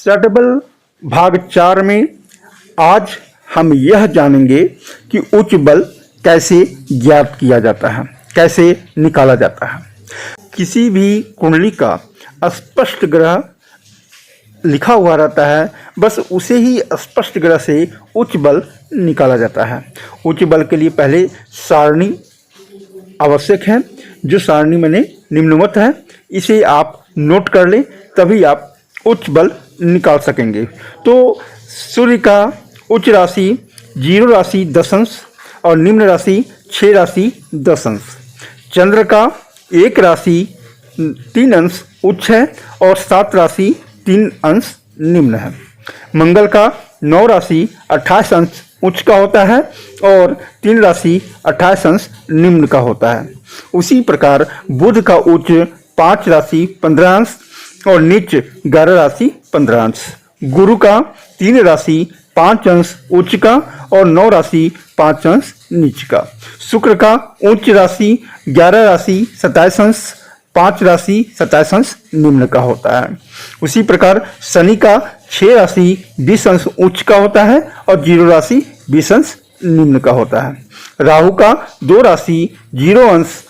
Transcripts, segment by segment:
Settable भाग 4 में आज हम यह जानेंगे कि उच्च बल कैसे ज्ञात किया जाता है, कैसे निकाला जाता है। किसी भी कुंडली का स्पष्ट ग्रह लिखा हुआ रहता है, बस उसे ही स्पष्ट ग्रह से उच्च बल निकाला जाता है। उच्च बल के लिए पहले सारणी आवश्यक है, जो सारणी मैंने निम्नवत है, इसे आप नोट कर लें, तभी आप उच्च बल निकाल सकेंगे। तो सूर्य का उच्च राशि 0 राशि 10 अंश और निम्न राशि 6 राशि 10 अंश। चंद्र का 1 राशि 3 अंश उच्च है और 7 राशि 3 अंश निम्न है। मंगल का 9 राशि 28 अंश उच्च का होता है और 3 राशि 28 अंश निम्न का होता है। उसी प्रकार बुध का उच्च 5 राशि 15 अंश और नीच 11 राशि 15 अंश। गुरु का 3 राशि 5 अंश उच्च का और 9 राशि 5 अंश नीच का। शुक्र का उच्च राशि 11 राशि 27 अंश 5 राशि 27 अंश निम्न का होता है। उसी प्रकार शनि का 6 राशि 20 अंश उच्च का होता है और 0 राशि 20 अंश निम्न का होता है। राहु का 2 राशि 0 अंश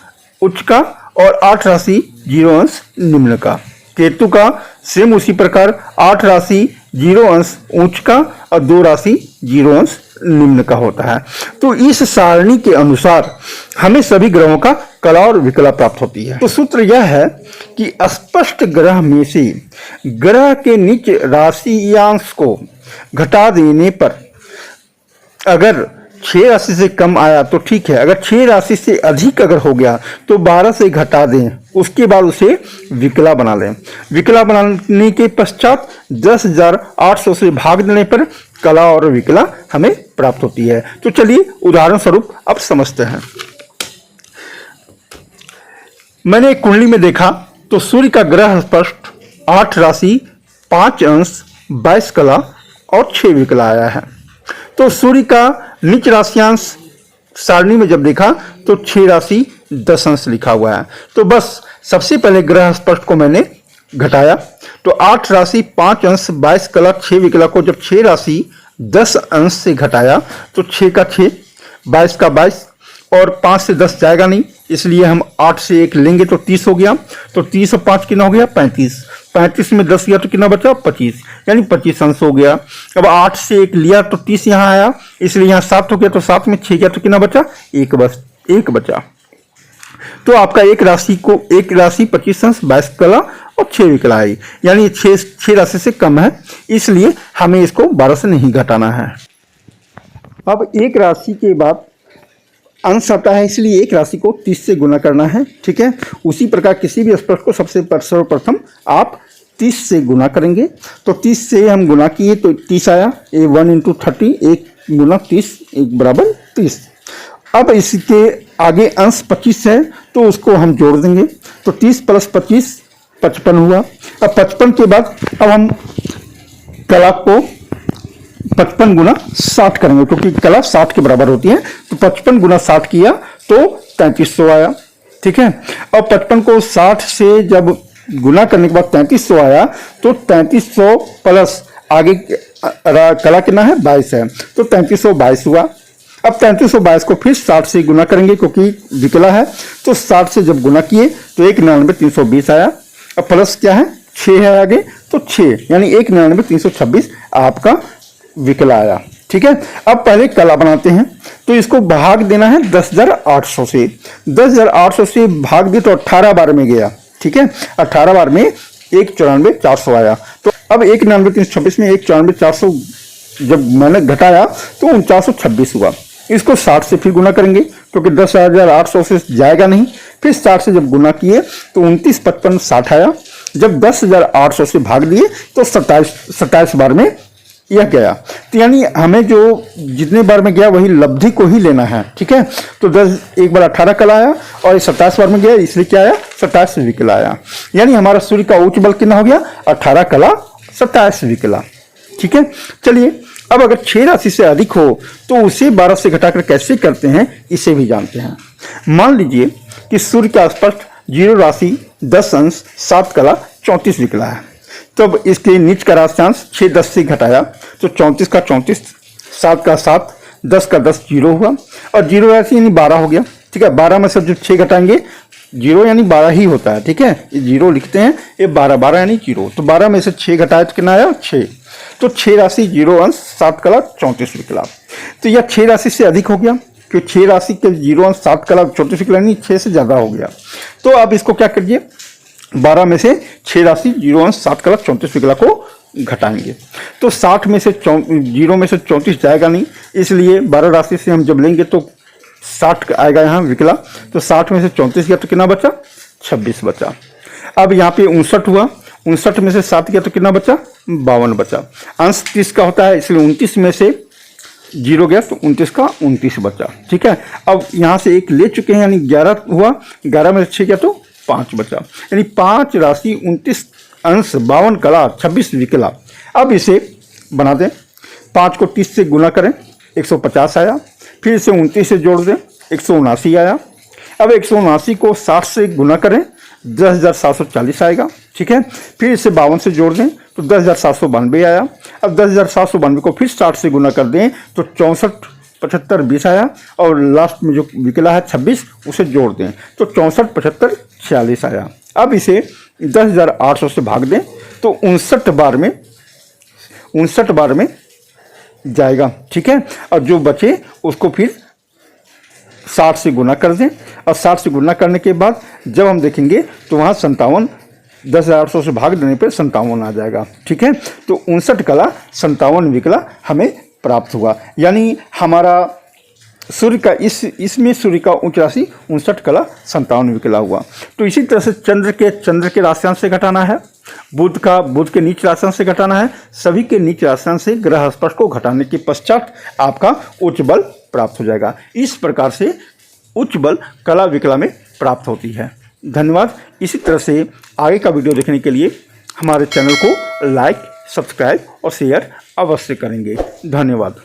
उच्च का और 8 राशि 0 अंश निम्न का। केतु का सेम उसी प्रकार 8 राशि 0 अंश उच्च का और 2 राशि 0 अंश निम्न का होता है। तो इस सारणी के अनुसार हमें सभी ग्रहों का कला और विकला प्राप्त होती है। तो सूत्र यह है कि स्पष्ट ग्रह में से ग्रह के नीच राशियांश को घटा देने पर अगर 6 राशि से कम आया तो ठीक है, अगर 6 राशि से अधिक अगर हो गया तो 12 से घटा दें, उसके बाद उसे विकला बना लें। विकला बनाने के पश्चात 10,800 से भाग देने पर कला और विकला हमें प्राप्त होती है। तो चलिए उदाहरण स्वरूप अब समझते हैं। मैंने एक कुंडली में देखा तो सूर्य का ग्रह स्पष्ट 8 राशि 5 अंश 22 कला और 6 विकला आया है। तो सूर्य का नीच राशियांश सारणी में जब देखा तो 6 राशि 10 अंश लिखा हुआ है। तो बस सबसे पहले ग्रह स्पष्ट को मैंने घटाया, तो 8 राशि 5 अंश 22 कला 6 विकला को जब 6 राशि 10 अंश से घटाया तो 6 का 6 22 का 22 और 5 से 10 जाएगा नहीं, इसलिए हम 8 से 1 लेंगे तो 30 हो गया। तो 30 और 5 कितना हो गया 35। 35 में 10 गया तो कितना बचा 25, यानी 25 अंश हो गया। अब 8 से 1 लिया तो 30 यहाँ आया, इसलिए यहाँ 7 हो गया। तो 7 में 6 गया तो कितना बचा 1, बस 1 बचा। तो आपका एक राशि 25 अंश 22 कला और 6 विकला आई, यानी 6 राशि से कम है, इसलिए हमें इसको 12 से नहीं घटाना है। अब एक राशि के बाद अंश आता है, इसलिए एक राशि को 30 से गुना करना है, ठीक है। उसी प्रकार किसी भी स्पष्ट को सबसे सर्वप्रथम आप 30 से गुना करेंगे। तो 30 से हम गुना किए तो 30 आया, 1 × 30 1 गुना 30 1 बराबर 30। अब इसके आगे अंश 25 है तो उसको हम जोड़ देंगे, तो 30 + 25 55 हुआ। अब 55 के बाद अब हम कला को 55 गुना 60 करेंगे, क्योंकि कला 60 के बराबर होती है। तो 55 गुना 60 किया तो 3300 आया, ठीक है। और 55 को 60 से जब गुना करने के बाद 3300 आया तो 3300 प्लस आगे कला कितना है 22 है, तो 3322 हुआ। अब 3322 को फिर 60 से गुना करेंगे, क्योंकि विकला है। तो 60 से जब गुना किए तो 1,99,320 आया। अब प्लस क्या है 6 है आगे, तो 6 यानी 1,99,326 आपका विकला आया, ठीक है। अब पहले कला बनाते हैं, तो इसको भाग देना है 10,800 से। 10,800 से भाग दिए तो 18 बार में गया, ठीक है। 18 बार में 1,94,400 आया। तो अब 1,99,326 में 1,94,400 जब मैंने घटाया तो 4,926 हुआ। इसको 60 से फिर गुना करेंगे, क्योंकि 10,800 से जाएगा नहीं। फिर 60 से जब गुना किए तो 29 55 60 आया। जब 10,800 से भाग दिए तो 27 बार में यह गया। तो यानी हमें जो जितने बार में गया वही लब्धि को ही लेना है, ठीक है। तो 10 एक बार 18 कला आया और 27 बार में गया, इसलिए क्या आया 27 विकला आया। यानी हमारा सूर्य का उच्च बल कितना हो गया 18 कला 27 विकला, ठीक है। चलिए अब अगर 6 राशि से अधिक हो तो उसे 12 से घटाकर कैसे करते हैं इसे भी जानते हैं। मान लीजिए कि सूर्य का स्पष्ट 0 राशि 10 अंश 7 कला 34 विकला है। तब इसके नीच का राशियांश 6 10 से घटाया तो 34 का 34, 7 का 7, 10 का 10 जीरो हुआ और जीरो ऐसे यानी 12 हो गया। ठीक है, 12 में से जब 6 घटाएंगे जीरो यानी 12 ही होता है। ठीक है, ये जीरो लिखते हैं, ये 12 12 यानी जीरो। तो 12 में से 6 घटाए तो कितना आया 6। तो 6 राशि जीरो अंश 7 कला 34 विकला। तो यह 6 राशि से अधिक हो गया क्योंकि 6 राशि के जीरो अंश 7 कला 34 विकला नहीं 6 से ज़्यादा हो गया। तो अब इसको क्या करिए, 12 में से 6 राशि जीरो अंश 7 कला 34 विकला को घटाएंगे तो 60 में से जीरो में से 34 जाएगा नहीं, इसलिए 12 राशि से हम जब लेंगे तो 60 आएगा यहाँ विकला। तो 60 में से 34 गया तो कितना बचा 26 बचा। अब यहाँ पे 59 हुआ, 59 में से 7 गया तो कितना बचा 52 बचा। अंश 30 का होता है इसलिए 29 में से जीरो गया तो 29 का 29 बचा। ठीक है, अब यहाँ से एक ले चुके हैं यानी 11 हुआ, 11 में से 6 गया तो 5 बचा, यानी 5 राशि 29 अंश 52 कला 26 विकला। अब इसे बना दें, 5 को 30 से गुना करें 150 आया, फिर इसे 29 से जोड़ दें 179 आया। अब 179 को 60 से गुना करें 10,740 आएगा। ठीक है, फिर इसे 52 से जोड़ दें तो 10,792 आया। अब 10,792 को फिर 60 से गुना कर दें तो 64 75 20 आया और लास्ट में जो विकला है 26 उसे जोड़ दें तो 64 75 46 आया। अब इसे 10,800 से भाग दें तो 59 बार में जाएगा। ठीक है, और जो बचे उसको फिर 60 से गुना कर दें और 60 से गुना करने के बाद जब हम देखेंगे तो वहाँ 57 10,800 से भाग देने पर 57 आ जाएगा। ठीक है, तो 59 कला 57 विकला हमें प्राप्त हुआ, यानी हमारा सूर्य का इसमें सूर्य का उच्च राशि 59 कला 57 विकला हुआ। तो इसी तरह से चंद्र के राशियांश से घटाना है, बुध के नीच राशियांश से घटाना है, सभी के नीच राशियांश से ग्रह स्पर्श को घटाने के पश्चात आपका उच्च बल प्राप्त हो जाएगा। इस प्रकार से उच्च बल कला विकला में प्राप्त होती है। धन्यवाद। इसी तरह से आगे का वीडियो देखने के लिए हमारे चैनल को लाइक, सब्सक्राइब और शेयर अवश्य करेंगे। धन्यवाद।